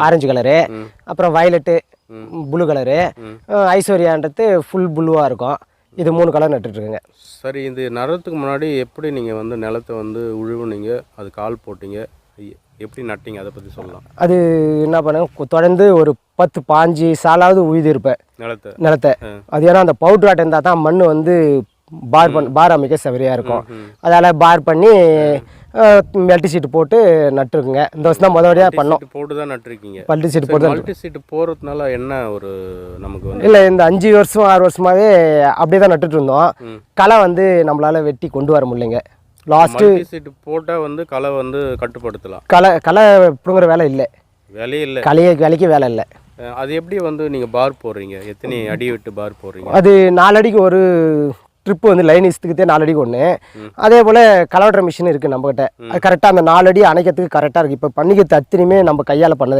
Orange colour, அப்புறம் violet, blue colour, ஐஸ்வர்யான்றது full ப்ளூவாக இருக்கும். இது 3 கலர் நட்டுட்ருக்குங்க. சரி, இது நடுறதுக்கு முன்னாடி எப்படி நீங்கள் வந்து நிலத்தை வந்து உழுவுனீங்க, அது கால் போட்டீங்க, எப்படி நட்டீங்க, அதை பற்றி சொல்லலாம். அது என்ன பண்ணுங்க, தொடர்ந்து ஒரு 10-15 சாலாவது உழுதிருப்பேன் நிலத்தை. அது ஏன்னா அந்த பவுட்ரு ஆட்டை இருந்தால் தான் மண் வந்து பார் அமைக்க சவரியாக இருக்கும். அதால் பார் பண்ணி மெல்ட்டி சீட்டு போட்டு நட்டுருக்குங்க. இந்த வருஷம் தான் முதல்வடியாக பண்ணோம். போட்டு தான் நட்டுருக்கீங்க. மல்டி சீட்டு போட்டு மல்டி சீட்டு போகிறதுனால என்ன ஒரு நமக்கு வந்து இல்லை, இந்த 5 வருஷம் 6 வருஷமாகவே அப்படியே தான் நட்டுட்டு இருந்தோம். களை வந்து நம்மளால் வெட்டி கொண்டு வர முடியலைங்க. லாஸ்ட்டு சீட்டு போட்டால் வந்து களை வந்து கட்டுப்படுத்தலாம். களை பிடுங்குற வேலை இல்லை, வேலையே இல்லை, வேலைக்கு வேலை இல்லை. அது எப்படி வந்து நீங்கள் பார் போடுறீங்க, எத்தனை அடி விட்டு பார் போடுறீங்க? அது 4 அடிக்கு ஒரு ட்ரிப்பு வந்து லைன் இஸ்த்துக்கிட்டே 4 அடிக்கு ஒன்று. அதே போல் கலவட்டுற மிஷின் இருக்குது நம்மக்கிட்ட. அது கரெக்டாக அந்த 4 அடி அணைக்கிறதுக்கு கரெக்டாக இருக்குது. இப்போ பண்ணிக்கிறது அத்தனையுமே நம்ம கையால் பண்ணதில்லை.